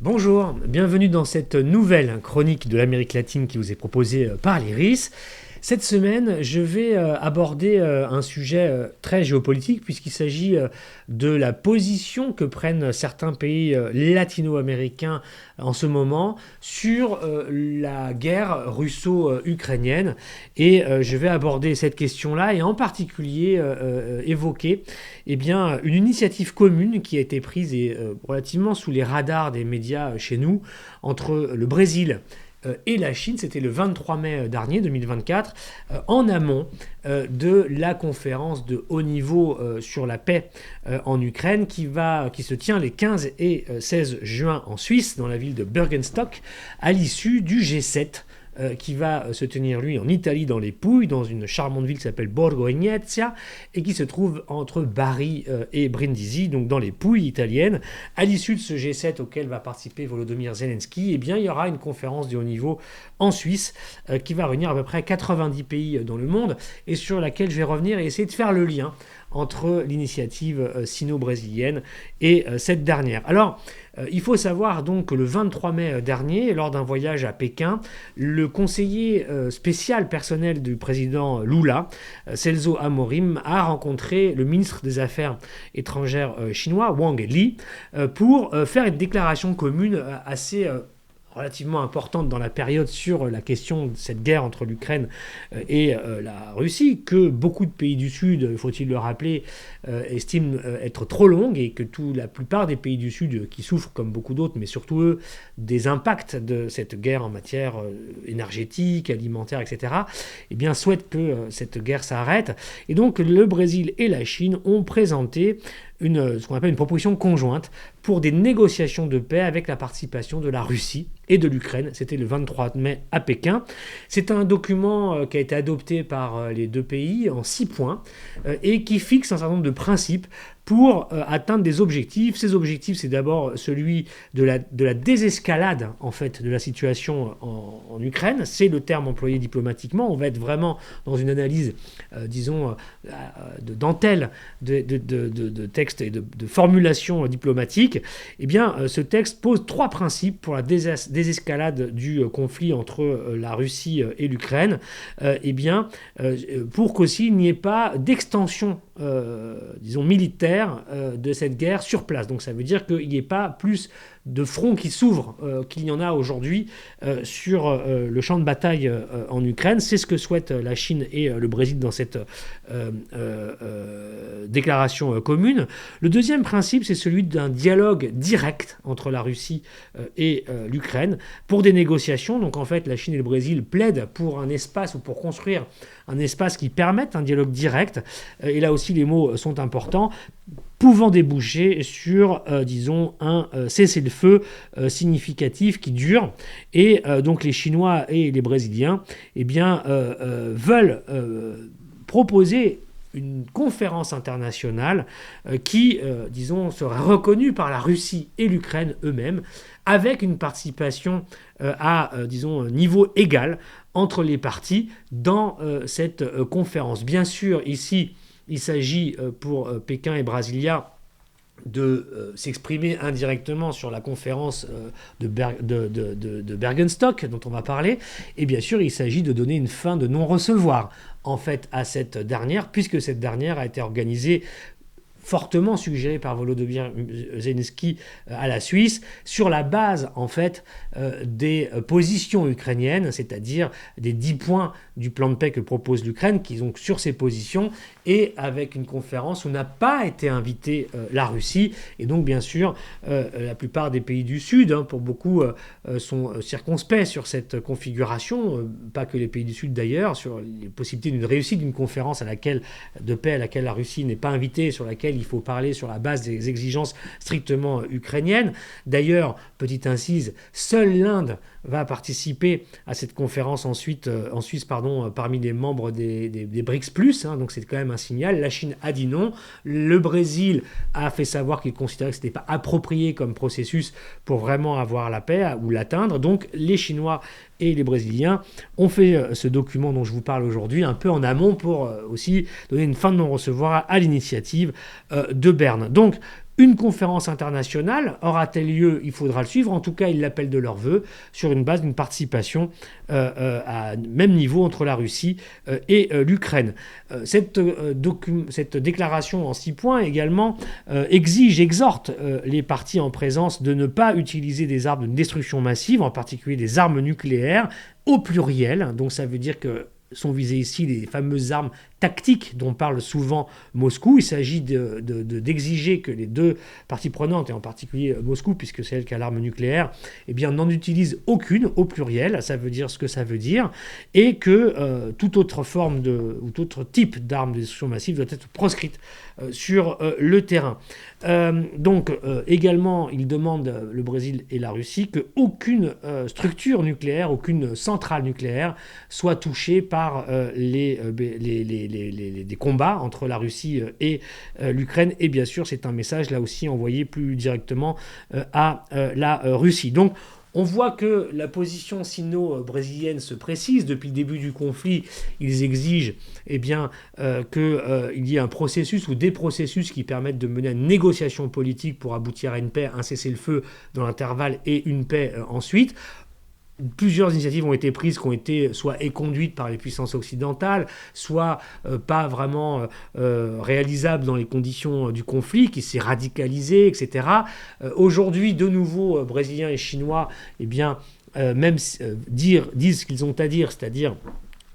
Bonjour, bienvenue dans cette nouvelle chronique de l'Amérique latine qui vous est proposée par l'IRIS. Cette semaine, je vais aborder un sujet très géopolitique puisqu'il s'agit de la position que prennent certains pays latino-américains en ce moment sur la guerre russo-ukrainienne. Et je vais aborder cette question-là et en particulier évoquer une initiative commune qui a été prise et relativement sous les radars des médias chez nous entre le Brésil et la Chine. C'était le 23 mai dernier 2024, en amont de la conférence de haut niveau sur la paix en Ukraine qui se tient les 15 et 16 juin en Suisse, dans la ville de Bergenstock, à l'issue du G7 qui va se tenir lui en Italie dans les Pouilles, dans une charmante ville qui s'appelle Borgo Egnazia et qui se trouve entre Bari et Brindisi, donc dans les Pouilles italiennes. À l'issue de ce G7 auquel va participer Volodymyr Zelensky, il y aura une conférence de haut niveau en Suisse qui va réunir à peu près 90 pays dans le monde et sur laquelle je vais revenir et essayer de faire le lien entre l'initiative sino-brésilienne et cette dernière. Alors, il faut savoir donc que le 23 mai dernier, lors d'un voyage à Pékin, le conseiller spécial personnel du président Lula, Celso Amorim, a rencontré le ministre des Affaires étrangères chinois, Wang Yi, pour faire une déclaration commune assez relativement importante dans la période sur la question de cette guerre entre l'Ukraine et la Russie, que beaucoup de pays du Sud, faut-il le rappeler, estiment être trop longue et que la plupart des pays du Sud qui souffrent, comme beaucoup d'autres, mais surtout eux, des impacts de cette guerre en matière énergétique, alimentaire, etc., souhaitent que cette guerre s'arrête. Et donc le Brésil et la Chine ont présenté ce qu'on appelle une proposition conjointe pour des négociations de paix avec la participation de la Russie et de l'Ukraine. C'était le 23 mai à Pékin. C'est un document qui a été adopté par les deux pays en 6 points et qui fixe un certain nombre de principes pour atteindre des objectifs. Ces objectifs, c'est d'abord celui de la désescalade en fait, de la situation en Ukraine. C'est le terme employé diplomatiquement. On va être vraiment dans une analyse, de dentelle, de texte et de formulation diplomatique. Ce texte pose 3 principes pour la désescalade du conflit entre la Russie et l'Ukraine. Pour qu'aussi il n'y ait pas d'extension militaire de cette guerre sur place. Donc ça veut dire qu'il n'y ait pas plus de fronts qui s'ouvrent qu'il y en a aujourd'hui sur le champ de bataille en Ukraine. C'est ce que souhaitent la Chine et le Brésil dans cette déclaration commune. Le deuxième principe, c'est celui d'un dialogue direct entre la Russie et l'Ukraine pour des négociations. Donc en fait, la Chine et le Brésil plaident pour un espace ou pour construire un espace qui permette un dialogue direct. Et là aussi, les mots sont importants, pouvant déboucher sur, un cessez-le-feu significatif qui dure. Et donc les Chinois et les Brésiliens veulent proposer une conférence internationale qui, serait reconnue par la Russie et l'Ukraine eux-mêmes, avec une participation à niveau égal entre les parties dans cette conférence. Bien sûr, ici, il s'agit pour Pékin et Brasilia de s'exprimer indirectement sur la conférence de Bergenstock dont on va parler. Et bien sûr, il s'agit de donner une fin de non-recevoir en fait à cette dernière, puisque cette dernière a été organisée fortement suggéré par Volodymyr Zelensky à la Suisse, sur la base en fait des positions ukrainiennes, c'est-à-dire des 10 points du plan de paix que propose l'Ukraine, qui sont sur ces positions, et avec une conférence où n'a pas été invitée la Russie, et donc bien sûr la plupart des pays du Sud, pour beaucoup, sont circonspects sur cette configuration, pas que les pays du Sud d'ailleurs, sur les possibilités d'une réussite d'une conférence de paix à laquelle la Russie n'est pas invitée, sur laquelle il faut parler sur la base des exigences strictement ukrainiennes. D'ailleurs, petite incise, seule l'Inde va participer à cette conférence ensuite en Suisse, parmi les membres des BRICS+, donc c'est quand même un signal. La Chine a dit non. Le Brésil a fait savoir qu'il considérait que ce n'était pas approprié comme processus pour vraiment avoir la paix ou l'atteindre. Donc les Chinois et les Brésiliens ont fait ce document dont je vous parle aujourd'hui un peu en amont pour aussi donner une fin de non-recevoir à l'initiative de Berne. Donc, une conférence internationale aura-t-elle lieu? Il faudra le suivre. En tout cas, ils l'appellent de leur vœu sur une base d'une participation à même niveau entre la Russie et l'Ukraine. Cette déclaration en 6 points également exhorte les parties en présence de ne pas utiliser des armes de destruction massive, en particulier des armes nucléaires, au pluriel. Donc ça veut dire que sont visées ici les fameuses armes tactiques dont parle souvent Moscou. Il s'agit d'exiger que les deux parties prenantes, et en particulier Moscou, puisque c'est elle qui a l'arme nucléaire, eh bien, n'en utilise aucune au pluriel, ça veut dire ce que ça veut dire, et que toute autre forme ou tout autre type d'arme de destruction massive doit être proscrite sur le terrain. Également, il demande, le Brésil et la Russie, qu'aucune structure nucléaire, aucune centrale nucléaire soit touchée par des combats entre la Russie et l'Ukraine. Et bien sûr, c'est un message là aussi envoyé plus directement à la Russie. Donc, on voit que la position sino-brésilienne se précise. Depuis le début du conflit, ils exigent qu'il y ait un processus ou des processus qui permettent de mener une négociation politique pour aboutir à une paix, un cessez-le-feu dans l'intervalle et une paix ensuite. Plusieurs initiatives ont été prises qui ont été soit éconduites par les puissances occidentales, soit pas vraiment réalisables dans les conditions du conflit, qui s'est radicalisé, etc. Aujourd'hui, de nouveau, Brésiliens et Chinois, disent ce qu'ils ont à dire, c'est-à-dire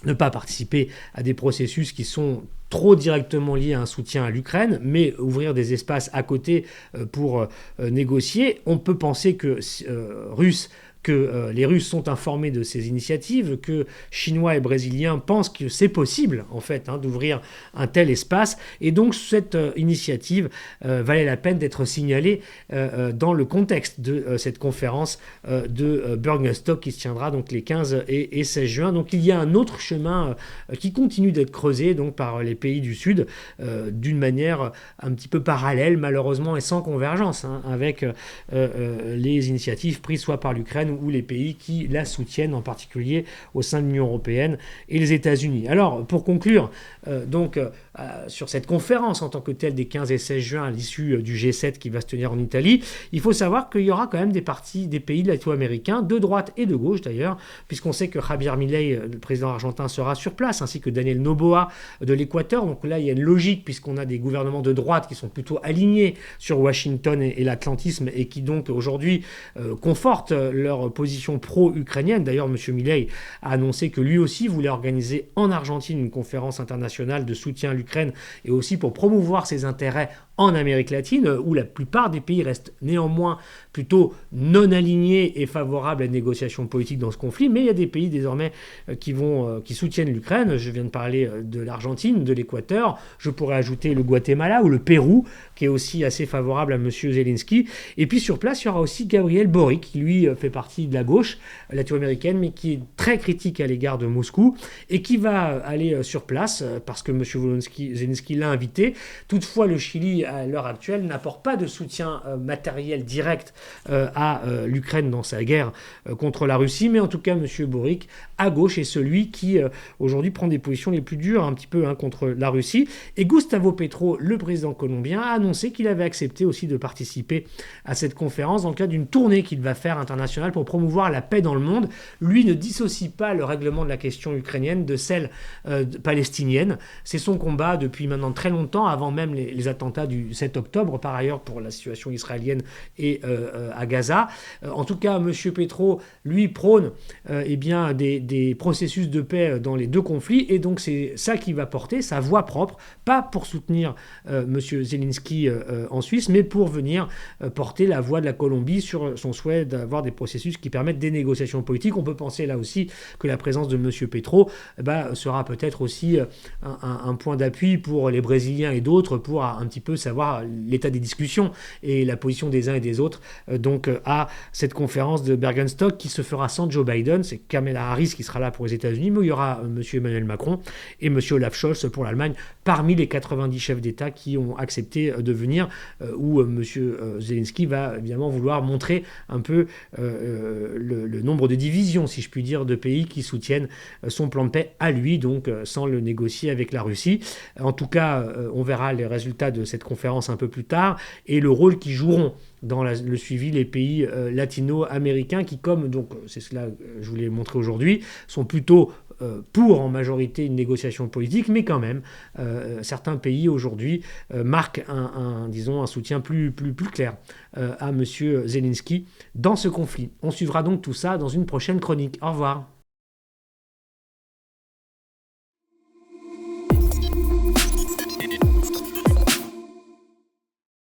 ne pas participer à des processus qui sont trop directement liés à un soutien à l'Ukraine, mais ouvrir des espaces à côté pour négocier. On peut penser que les Russes sont informés de ces initiatives, que Chinois et Brésiliens pensent que c'est possible, en fait, d'ouvrir un tel espace. Et donc, cette initiative valait la peine d'être signalée dans le contexte de cette conférence de Burgenstock qui se tiendra donc les 15 et 16 juin. Donc, il y a un autre chemin qui continue d'être creusé donc, par les pays du Sud d'une manière un petit peu parallèle, malheureusement, et sans convergence, avec les initiatives prises soit par l'Ukraine ou les pays qui la soutiennent, en particulier au sein de l'Union européenne et les États-Unis. Alors, pour conclure, sur cette conférence en tant que telle des 15 et 16 juin à l'issue du G7 qui va se tenir en Italie, il faut savoir qu'il y aura quand même des pays latino-américains, de droite et de gauche d'ailleurs, puisqu'on sait que Javier Milei, le président argentin, sera sur place, ainsi que Daniel Noboa de l'Équateur. Donc là, il y a une logique, puisqu'on a des gouvernements de droite qui sont plutôt alignés sur Washington et l'atlantisme, et qui donc aujourd'hui confortent leur position pro-ukrainienne. D'ailleurs, M. Milei a annoncé que lui aussi voulait organiser en Argentine une conférence internationale de soutien à l'Ukraine, et aussi pour promouvoir ses intérêts en Amérique latine, où la plupart des pays restent néanmoins plutôt non alignés et favorables à une négociation politique dans ce conflit. Mais il y a des pays désormais qui soutiennent l'Ukraine. Je viens de parler de l'Argentine, de l'Équateur. Je pourrais ajouter le Guatemala ou le Pérou, qui est aussi assez favorable à M. Zelensky. Et puis sur place, il y aura aussi Gabriel Boric, qui lui fait partie de la gauche latino-américaine, mais qui est très critique à l'égard de Moscou, et qui va aller sur place, parce que M. Zelensky l'a invité. Toutefois, le Chili, à l'heure actuelle, n'apporte pas de soutien matériel direct à l'Ukraine dans sa guerre contre la Russie, mais en tout cas, M. Boric, à gauche, est celui qui aujourd'hui prend des positions les plus dures un petit peu contre la Russie. Et Gustavo Petro, le président colombien, a annoncé qu'il avait accepté aussi de participer à cette conférence dans le cadre d'une tournée qu'il va faire internationale pour promouvoir la paix dans le monde. Lui ne dissocie pas le règlement de la question ukrainienne de celle palestinienne. C'est son combat depuis maintenant très longtemps, avant même les attentats du 7 octobre, par ailleurs, pour la situation israélienne et à Gaza. En tout cas, M. Petro, lui, prône des processus de paix dans les deux conflits, et donc c'est ça qui va porter sa voix propre, pas pour soutenir M. Zelensky en Suisse, mais pour venir porter la voix de la Colombie sur son souhait d'avoir des processus processus qui permettent des négociations politiques. On peut penser là aussi que la présence de M. Petro sera peut-être aussi un point d'appui pour les Brésiliens et d'autres pour un petit peu savoir l'état des discussions et la position des uns et des autres à cette conférence de Bergenstock qui se fera sans Joe Biden. C'est Kamala Harris qui sera là pour les États-Unis, mais il y aura M. Emmanuel Macron et M. Olaf Scholz pour l'Allemagne, parmi les 90 chefs d'État qui ont accepté de venir, où M. Zelensky va évidemment vouloir montrer un peu le nombre de divisions, si je puis dire, de pays qui soutiennent son plan de paix à lui, donc sans le négocier avec la Russie. En tout cas, on verra les résultats de cette conférence un peu plus tard et le rôle qu'ils joueront dans le suivi les pays latino-américains qui, comme donc c'est cela que je voulais montrer aujourd'hui, sont plutôt pour en majorité une négociation politique, mais quand même certains pays aujourd'hui marquent un soutien plus clair à M. Zelensky dans ce conflit. On suivra donc tout ça dans une prochaine chronique. Au revoir.